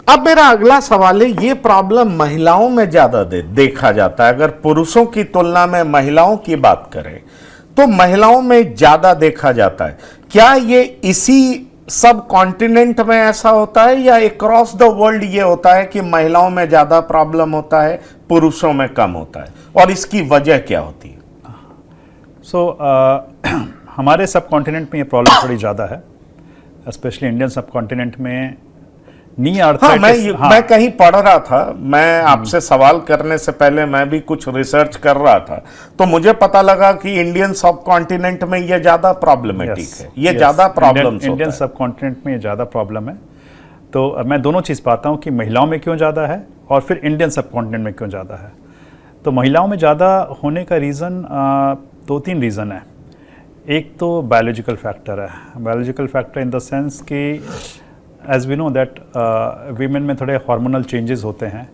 अब मेरा अगला सवाल है, ये प्रॉब्लम महिलाओं में ज्यादा देखा जाता है। अगर पुरुषों की तुलना में महिलाओं की बात करें तो महिलाओं में ज्यादा देखा जाता है। क्या ये इसी सब कॉन्टिनेंट में ऐसा होता है या अक्रॉस द वर्ल्ड ये होता है कि महिलाओं में ज्यादा प्रॉब्लम होता है, पुरुषों में कम होता है, और इसकी वजह क्या होती है? हमारे सब कॉन्टिनेंट में ये प्रॉब्लम थोड़ी ज़्यादा है, स्पेशली इंडियन सब कॉन्टिनेंट में नी आर्थराइटिस। मैं कहीं पढ़ रहा था, मैं आपसे सवाल करने से पहले मैं भी कुछ रिसर्च कर रहा था, तो मुझे पता लगा कि इंडियन सब कॉन्टिनेंट में ये ज्यादा प्रॉब्लमेटिक है, ये ज्यादा प्रॉब्लम। इंडियन सब कॉन्टिनेंट में ये ज़्यादा प्रॉब्लम है। तो मैं दोनों चीज़ पाता हूँ कि महिलाओं में क्यों ज़्यादा है और फिर इंडियन सब कॉन्टिनेंट में क्यों ज़्यादा है। तो महिलाओं में ज़्यादा होने का रीज़न 2-3 रीज़न है। एक तो बायोलॉजिकल फैक्टर है। Biological factor in the sense कि as we know that women में थोड़े हार्मोनल चेंजेस होते हैं,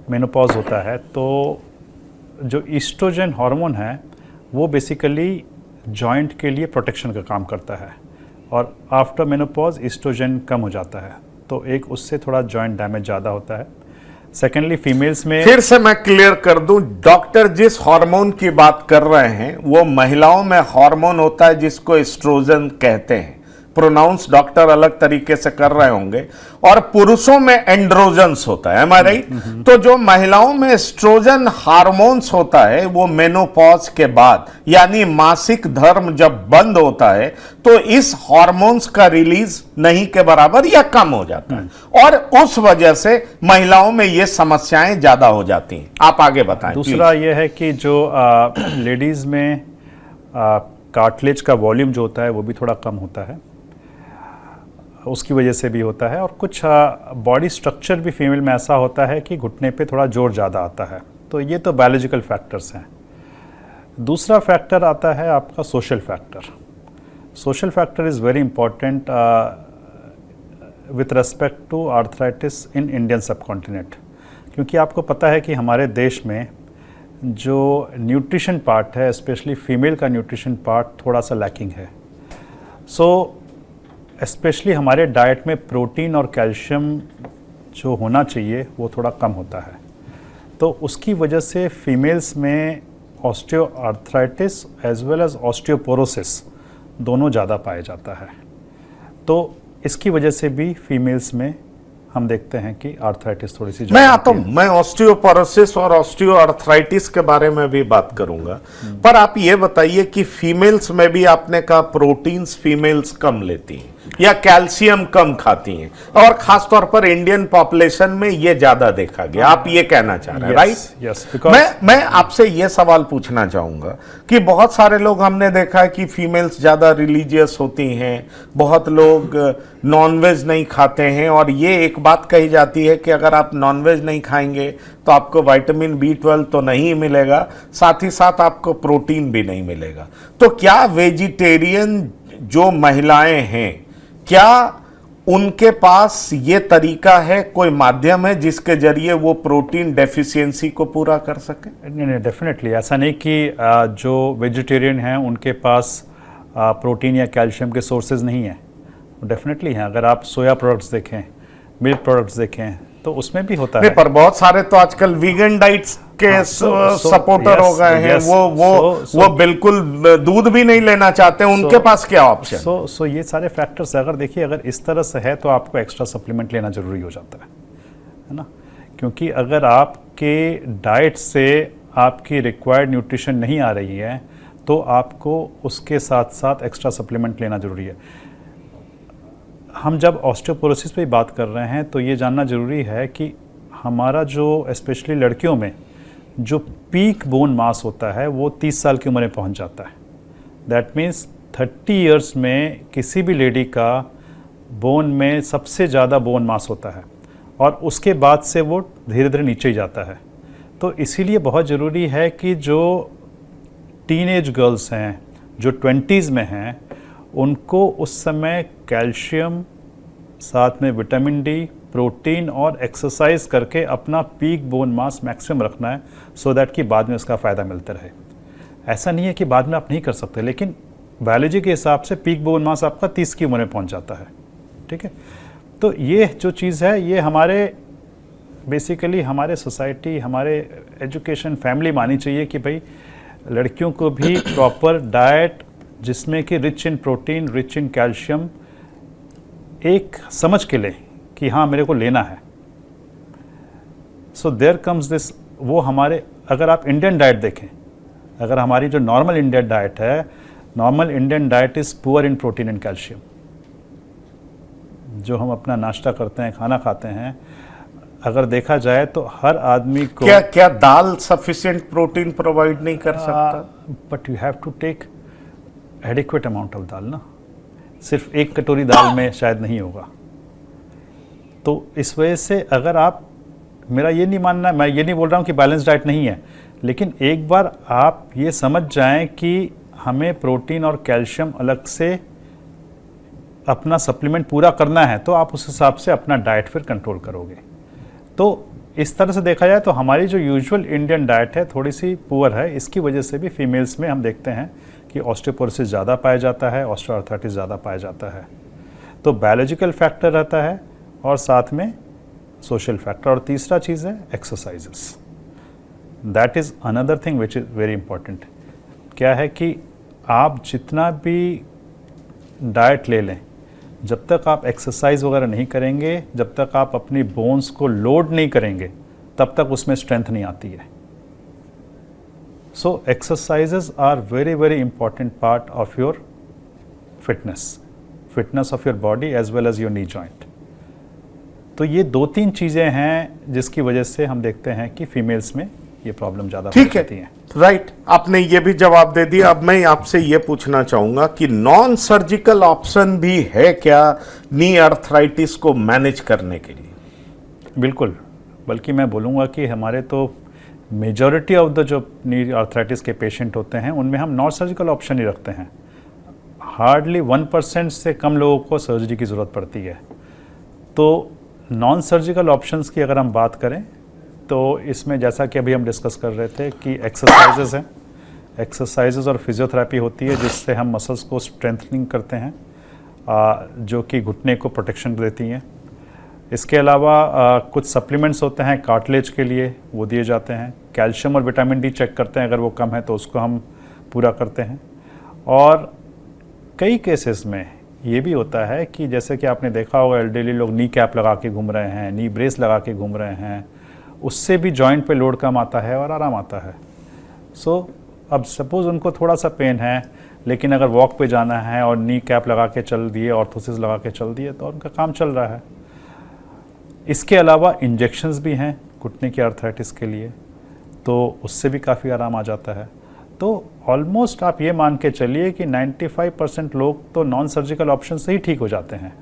मेनोपॉज होता है, तो जो ईस्ट्रोजन हार्मोन है वो बेसिकली जॉइंट के लिए प्रोटेक्शन का काम करता है, और आफ्टर मेनोपॉज ईस्ट्रोजन कम हो जाता है, तो एक उससे थोड़ा जॉइंट डैमेज ज़्यादा होता है। सेकेंडली फीमेल्स में, फिर से मैं क्लियर कर दूं, डॉक्टर जिस हार्मोन की बात कर रहे हैं वो महिलाओं में हार्मोन होता है जिसको एस्ट्रोजन कहते हैं। प्रोनाउंस डॉक्टर अलग तरीके से कर रहे होंगे, और पुरुषों में एंड्रोजन्स होता है, एम आई राइट? तो जो महिलाओं में एस्ट्रोजन हार्मोन्स होता है वो मेनोपॉज के बाद, यानी मासिक धर्म जब बंद होता है, तो इस हार्मोन्स का रिलीज नहीं के बराबर या कम हो जाता है, और उस वजह से महिलाओं में ये समस्याएं ज्यादा हो जाती हैं। आप आगे बताएं। दूसरा ये है कि जो लेडीज में कार्टिलेज का वॉल्यूम जो होता है वो भी थोड़ा कम होता है, उसकी वजह से भी होता है। और कुछ बॉडी स्ट्रक्चर भी फीमेल में ऐसा होता है कि घुटने पे थोड़ा जोर ज़्यादा आता है। तो ये तो बायोलॉजिकल फैक्टर्स हैं। दूसरा फैक्टर आता है आपका social factor. Social factor is very important with respect to arthritis in Indian subcontinent, क्योंकि आपको पता है कि हमारे देश में जो न्यूट्रिशन पार्ट है, स्पेशली फीमेल का न्यूट्रिशन पार्ट थोड़ा सा लैकिंग है। सो स्पेशली हमारे डाइट में प्रोटीन और कैल्शियम जो होना चाहिए वो थोड़ा कम होता है, तो उसकी वजह से फीमेल्स में osteoarthritis as well as osteoporosis दोनों ज़्यादा पाया जाता है। तो इसकी वजह से भी फीमेल्स में हम देखते हैं कि आर्थराइटिस थोड़ी सी मैं आता हूं, मैं ऑस्टियोपोरोसिस और ऑस्टियोआर्थराइटिस के बारे में भी बात करूंगा, पर आप ये बताइए कि फीमेल्स में भी आपने कहा प्रोटीन्स फीमेल्स कम लेती हैं या कैल्शियम कम खाती हैं, और खासतौर पर इंडियन पॉपुलेशन में ये ज्यादा देखा गया, आप ये कहना चाह रहे हैं, राइट? यस, मैं आपसे ये सवाल पूछना चाहूंगा कि बहुत सारे लोग हमने देखा है कि फीमेल्स ज्यादा रिलीजियस होती हैं, बहुत लोग नॉनवेज नहीं खाते हैं, और ये एक बात कही जाती है कि अगर आप नॉनवेज नहीं खाएंगे तो आपको विटामिन B12 तो नहीं मिलेगा, साथ ही साथ आपको प्रोटीन भी नहीं मिलेगा। तो क्या वेजिटेरियन जो महिलाएं हैं, क्या उनके पास ये तरीका है, कोई माध्यम है जिसके जरिए वो प्रोटीन डेफिशिएंसी को पूरा कर सके? नहीं, डेफिनेटली ऐसा नहीं कि जो वेजिटेरियन हैं उनके पास प्रोटीन या कैल्शियम के सोर्सेज नहीं हैं, डेफिनेटली हैं। अगर आप सोया प्रोडक्ट्स देखें, मिल्क प्रोडक्ट्स देखें, तो उसमें भी होता है। पर बहुत सारे तो आजकल वीगन डाइट्स के सपोर्टर हो गए हैं, वो बिल्कुल दूध भी नहीं लेना चाहते, उनके पास क्या ऑप्शन? सो ये सारे फैक्टर्स अगर देखिए, अगर इस तरह से है तो आपको एक्स्ट्रा सप्लीमेंट लेना जरूरी हो जाता है ना, क्योंकि अगर आपके डाइट से आपकी रिक्वायर्ड न्यूट्रिशन नहीं आ रही है तो आपको उसके साथ साथ एक्स्ट्रा सप्लीमेंट लेना जरूरी है। हम जब ऑस्टियोपोरोसिस पे बात कर रहे हैं तो ये जानना ज़रूरी है कि हमारा जो स्पेशली लड़कियों में जो पीक बोन मास होता है वो 30 साल की उम्र में पहुंच जाता है। दैट मीन्स 30 इयर्स में किसी भी लेडी का बोन में सबसे ज़्यादा बोन मास होता है, और उसके बाद से वो धीरे धीरे नीचे ही जाता है। तो इसीलिए बहुत ज़रूरी है कि जो टीनेज गर्ल्स हैं, जो 20s में हैं, उनको उस समय कैल्शियम, साथ में विटामिन डी, प्रोटीन और एक्सरसाइज करके अपना पीक बोन मास मैक्सिमम रखना है, सो दैट कि बाद में उसका फ़ायदा मिलता रहे। ऐसा नहीं है कि बाद में आप नहीं कर सकते, लेकिन बायोलॉजी के हिसाब से पीक बोन मास आपका 30 की उम्र में पहुंच जाता है, ठीक है। तो ये जो चीज़ है ये हमारे बेसिकली हमारे सोसाइटी, हमारे एजुकेशन, फैमिली मानी चाहिए कि भाई लड़कियों को भी प्रॉपर डाइट जिसमें कि rich in protein, rich in calcium, एक समझ के लें कि हाँ मेरे को लेना है। सो देयर कम्स दिस, वो हमारे, अगर आप इंडियन डाइट देखें, अगर हमारी जो नॉर्मल इंडियन डाइट है, normal Indian diet is poor in protein and calcium. जो हम अपना नाश्ता करते हैं, खाना खाते हैं, अगर देखा जाए तो हर आदमी को क्या दाल सफिशिएंट प्रोटीन प्रोवाइड नहीं कर सकता? But you have to take adequate amount of dal ना, सिर्फ एक कटोरी दाल में शायद नहीं होगा। तो इस वजह से अगर आप, मेरा ये नहीं मानना, मैं ये नहीं बोल रहा हूँ कि बैलेंस डाइट नहीं है, लेकिन एक बार आप ये समझ जाएं कि हमें प्रोटीन और कैल्शियम अलग से अपना सप्लीमेंट पूरा करना है, तो आप उस हिसाब से अपना डाइट फिर कंट्रोल करोगे। तो इस तरह से देखा जाए तो हमारी जो यूजुअल इंडियन डाइट है थोड़ी सी पुअर है। इसकी वजह से भी फीमेल्स में हम देखते हैं कि ऑस्टियोपोरोसिस ज़्यादा पाया जाता है, ऑस्टियोआर्थराइटिस ज़्यादा पाया जाता है। तो बायोलॉजिकल फैक्टर रहता है और साथ में सोशल फैक्टर। और तीसरा चीज़ है exercises, that is another thing which is very important. क्या है कि आप जितना भी डाइट ले लें, जब तक आप एक्सरसाइज वगैरह नहीं करेंगे, जब तक आप अपनी बोन्स को लोड नहीं करेंगे, तब तक उसमें स्ट्रेंथ नहीं आती है। So exercises are very very important part of your fitness of your body as well as your knee joint. तो ये 2-3 चीज़ें हैं जिसकी वजह से हम देखते हैं कि फीमेल्स में ये प्रॉब्लम ज़्यादा हो जाती हैं। राइट, आपने ये भी जवाब दे दिया। अब मैं आपसे ये पूछना चाहूंगा कि नॉन सर्जिकल ऑप्शन भी है क्या नी आर्थराइटिस को मैनेज करने के लिए? बिल्कुल, बल्कि मैं बोलूँगा कि हमारे तो मेजॉरिटी ऑफ द जो नी आर्थराइटिस के पेशेंट होते हैं उनमें हम नॉन सर्जिकल ऑप्शन ही रखते हैं। हार्डली 1% से कम लोगों को सर्जरी की ज़रूरत पड़ती है। तो नॉन सर्जिकल ऑप्शंस की अगर हम बात करें तो इसमें जैसा कि अभी हम डिस्कस कर रहे थे कि एक्सरसाइजेज हैं, एक्सरसाइजेज और फिजियोथेरेपी होती है जिससे हम मसल्स को स्ट्रेंथनिंग करते हैं, जो कि घुटने को प्रोटेक्शन देती हैं। इसके अलावा कुछ सप्लीमेंट्स होते हैं कार्टिलेज के लिए, वो दिए जाते हैं। कैल्शियम और विटामिन डी चेक करते हैं, अगर वो कम है तो उसको हम पूरा करते हैं। और कई केसेस में ये भी होता है कि जैसे कि आपने देखा होगा एल्डरली लोग नी कैप लगा के घूम रहे हैं, नी ब्रेस लगा के घूम रहे हैं, उससे भी जॉइंट पे लोड कम आता है और आराम आता है। सो अब सपोज़ उनको थोड़ा सा पेन है, लेकिन अगर वॉक पे जाना है और नी कैप लगा के चल दिए, ऑर्थोसिस लगा के चल दिए, तो उनका काम चल रहा है। इसके अलावा इंजेक्शंस भी हैं घुटने की आर्थराइटिस के लिए, तो उससे भी काफ़ी आराम आ जाता है। तो ऑलमोस्ट आप ये मान के चलिए कि 95% लोग तो नॉन सर्जिकल ऑप्शन से ही ठीक हो जाते हैं।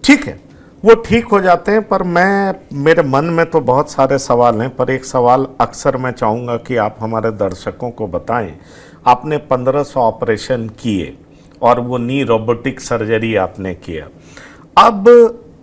ठीक है, वो ठीक हो जाते हैं, पर मेरे मन में तो बहुत सारे सवाल हैं, पर एक सवाल अक्सर मैं चाहूँगा कि आप हमारे दर्शकों को बताएं। आपने 1500 ऑपरेशन किए और वो नी रोबोटिक सर्जरी आपने किया। अब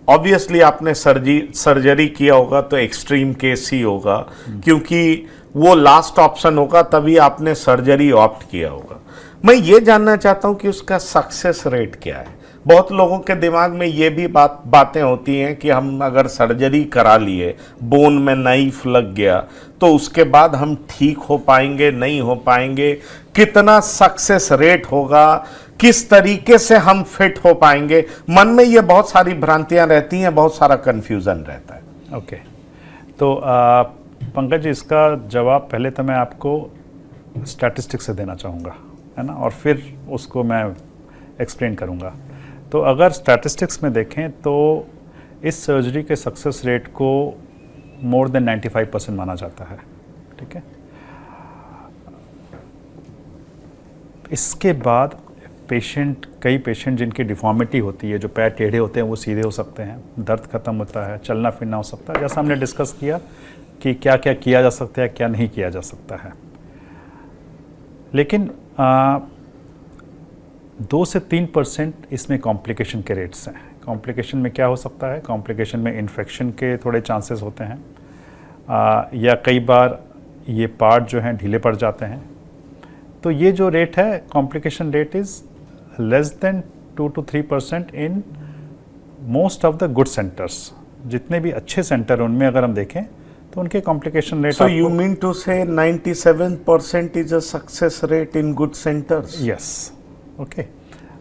ऑब्वियसली आपने सर्जरी किया होगा तो एक्सट्रीम केस ही होगा, क्योंकि वो लास्ट ऑप्शन होगा, तभी आपने सर्जरी ऑप्ट किया होगा। मैं ये जानना चाहता हूँ कि उसका सक्सेस रेट क्या है। बहुत लोगों के दिमाग में ये भी बातें होती हैं कि हम अगर सर्जरी करा लिए, बोन में नाइफ लग गया, तो उसके बाद हम ठीक हो पाएंगे, नहीं हो पाएंगे, कितना सक्सेस रेट होगा, किस तरीके से हम फिट हो पाएंगे। मन में ये बहुत सारी भ्रांतियां रहती हैं, बहुत सारा कंफ्यूजन रहता है। ओके, तो पंकज जी, इसका जवाब पहले तो मैं आपको स्टैटिस्टिक्स से देना चाहूँगा, है ना, और फिर उसको मैं एक्सप्लेन करूँगा। तो अगर स्टैटिस्टिक्स में देखें तो इस सर्जरी के सक्सेस रेट को मोर देन 95% माना जाता है। ठीक है, इसके बाद कई पेशेंट जिनकी डिफॉर्मिटी होती है, जो पैर टेढ़े होते हैं वो सीधे हो सकते हैं, दर्द खत्म होता है, चलना फिरना हो सकता है, जैसा हमने डिस्कस किया कि क्या क्या किया जा सकता है, क्या नहीं किया जा सकता है। लेकिन 2 से 3% इसमें कॉम्प्लिकेशन के रेट्स हैं। कॉम्प्लिकेशन में क्या हो सकता है? कॉम्प्लिकेशन में इन्फेक्शन के थोड़े चांसेस होते हैं, या कई बार ये पार्ट जो हैं ढीले पड़ जाते हैं। तो ये जो रेट है, complication rate is less than 2 to 3% in most of the good centres, जितने भी अच्छे सेंटर उनमें अगर हम देखें तो उनके complication rate. So you mean to say 97% is a success rate in good centers? Yes, okay.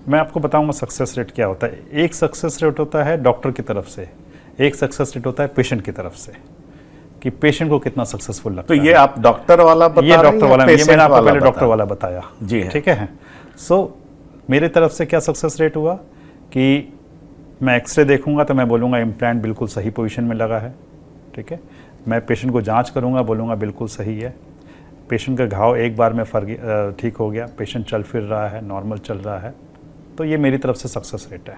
मैं आपको बताऊंगा सक्सेस रेट क्या होता है। एक सक्सेस रेट होता है डॉक्टर की तरफ से, एक सक्सेस रेट होता है पेशेंट की तरफ से, कि पेशेंट को कितना सक्सेसफुल लगता तो है। ये आप डॉक्टर वाला बता ये रहे डॉक्टर वाला, ये मैंने आपको पहले डॉक्टर वाला बताया, जी है। ठीक है। सो मेरे तरफ से क्या सक्सेस रेट हुआ कि मैं एक्सरे देखूंगा तो मैं बोलूँगा इम्प्लांट बिल्कुल सही पोजीशन में लगा है, ठीक है। मैं पेशेंट को जांच करूंगा, बोलूँगा बिल्कुल सही है। पेशेंट का घाव एक बार में ठीक हो गया, पेशेंट चल फिर रहा है, नॉर्मल चल रहा है, तो ये मेरी तरफ से सक्सेस रेट है।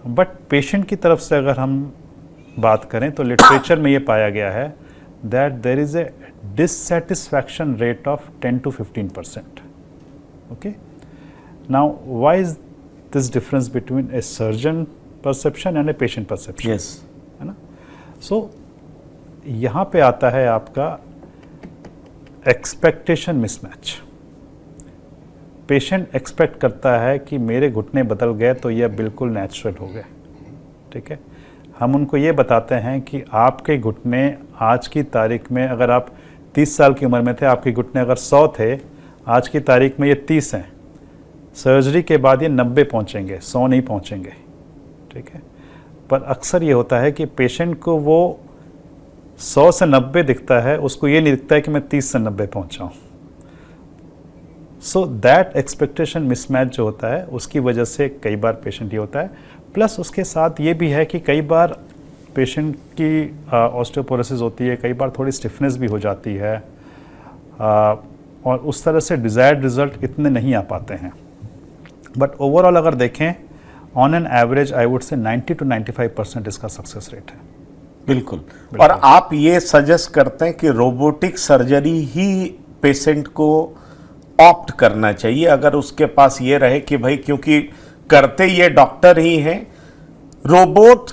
बट पेशेंट की तरफ से अगर हम बात करें तो लिटरेचर में ये पाया गया है that there is a dissatisfaction rate of 10 to 15%। Okay, now why is this difference between a surgeon perception and a patient perception, yes, है ना। सो यहाँ पे आता है आपका एक्सपेक्टेशन मिसमैच। पेशेंट एक्सपेक्ट करता है कि मेरे घुटने बदल गए तो ये बिल्कुल नेचुरल हो गए, ठीक है। हम उनको ये बताते हैं कि आपके घुटने आज की तारीख में, अगर आप 30 साल की उम्र में थे, आपके घुटने अगर 100 थे, आज की तारीख में ये 30 हैं, सर्जरी के बाद ये 90 पहुँचेंगे, 100 नहीं पहुँचेंगे, ठीक है। पर अक्सर ये होता है कि पेशेंट को वो 100 से 90 दिखता है, उसको ये नहीं दिखता है कि मैं 30 से 90 पहुँचा हूँ। सो दैट एक्सपेक्टेशन मिसमैच जो होता है उसकी वजह से कई बार पेशेंट ये होता है। प्लस उसके साथ ये भी है कि कई बार पेशेंट की ऑस्टियोपोरोसिस होती है, कई बार थोड़ी स्टिफनेस भी हो जाती है, और उस तरह से डिज़ायर्ड रिजल्ट इतने नहीं आ पाते हैं। बट ओवरऑल अगर देखें, on an average I would say 90 to 95% इसका सक्सेस रेट है। बिल्कुल। और आप ये सजेस्ट करते हैं कि रोबोटिक सर्जरी ही पेशेंट को ऑप्ट करना चाहिए अगर उसके पास ये रहे कि भाई, क्योंकि करते ये डॉक्टर ही हैं, रोबोट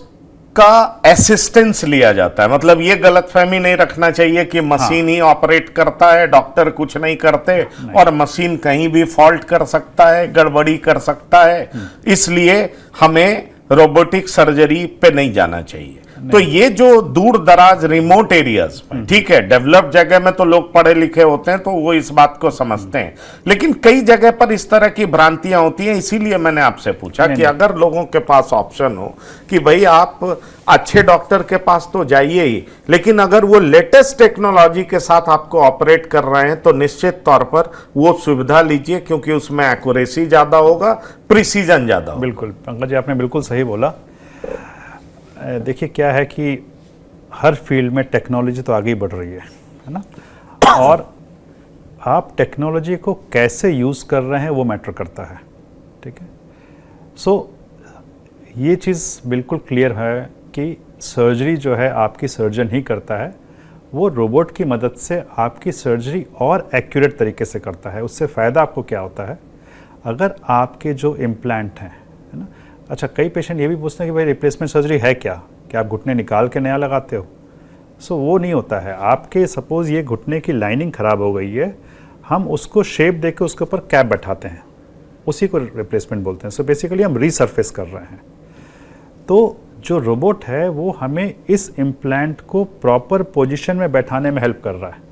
का असिस्टेंस लिया जाता है। मतलब ये गलतफहमी नहीं रखना चाहिए कि मशीन ही ऑपरेट करता है, डॉक्टर कुछ नहीं करते, और मशीन कहीं भी फॉल्ट कर सकता है, गड़बड़ी कर सकता है, इसलिए हमें रोबोटिक सर्जरी पे नहीं जाना चाहिए। तो ये जो दूर दराज रिमोट एरियाज, ठीक है, डेवलप्ड जगह में तो लोग पढ़े लिखे होते हैं तो वो इस बात को समझते हैं, लेकिन कई जगह पर इस तरह की भ्रांतियां होती हैं। इसीलिए मैंने आपसे पूछा कि अगर लोगों के पास ऑप्शन हो कि भाई आप अच्छे डॉक्टर के पास तो जाइए ही, लेकिन अगर वो लेटेस्ट टेक्नोलॉजी के साथ आपको ऑपरेट कर रहे हैं तो निश्चित तौर पर वो सुविधा लीजिए, क्योंकि उसमें एक्यूरेसी ज्यादा होगा, प्रिसीजन ज्यादा होगा। बिल्कुल पंकज जी, आपने बिल्कुल सही बोला। देखिए क्या है कि हर फील्ड में टेक्नोलॉजी तो आगे ही बढ़ रही है ना, और आप टेक्नोलॉजी को कैसे यूज़ कर रहे हैं वो मैटर करता है, ठीक है। सो ये चीज़ बिल्कुल क्लियर है कि सर्जरी जो है आपकी सर्जन ही करता है, वो रोबोट की मदद से आपकी सर्जरी और एक्यूरेट तरीके से करता है। उससे फ़ायदा आपको क्या होता है, अगर आपके जो इम्प्लांट हैं, है ना। अच्छा, कई पेशेंट ये भी पूछते हैं कि भाई रिप्लेसमेंट सर्जरी है क्या आप घुटने निकाल के नया लगाते हो? सो वो नहीं होता है। आपके सपोज़ ये घुटने की लाइनिंग ख़राब हो गई है, हम उसको शेप दे के उसके ऊपर कैप बैठाते हैं, उसी को रिप्लेसमेंट बोलते हैं। सो बेसिकली हम रीसर्फेस कर रहे हैं। तो जो रोबोट है वो हमें इस इम्प्लांट को प्रॉपर पोजीशन में बैठाने में हेल्प कर रहा है।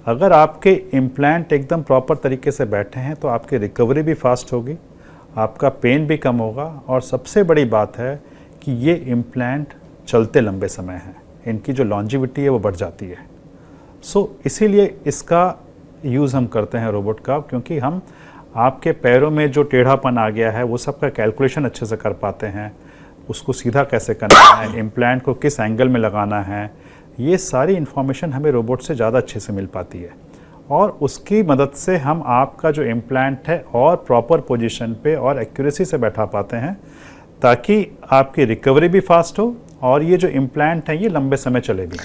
अगर आपके इम्प्लांट एकदम प्रॉपर तरीके से बैठे हैं तो आपकी रिकवरी भी फास्ट होगी, आपका पेन भी कम होगा, और सबसे बड़ी बात है कि ये इम्प्लांट चलते लंबे समय हैं, इनकी जो लॉन्जिविटी है वो बढ़ जाती है। सो इसीलिए इसका यूज़ हम करते हैं रोबोट का, क्योंकि हम आपके पैरों में जो टेढ़ापन आ गया है वो सब का कैलकुलेशन अच्छे से कर पाते हैं, उसको सीधा कैसे करना है, इम्प्लांट को किस एंगल में लगाना है, ये सारी इन्फॉर्मेशन हमें रोबोट से ज़्यादा अच्छे से मिल पाती है, और उसकी मदद से हम आपका जो इम्प्लांट है और प्रॉपर पोजीशन पे और एक्यूरेसी से बैठा पाते हैं, ताकि आपकी रिकवरी भी फास्ट हो और ये जो इम्प्लांट है ये लंबे समय चले भी।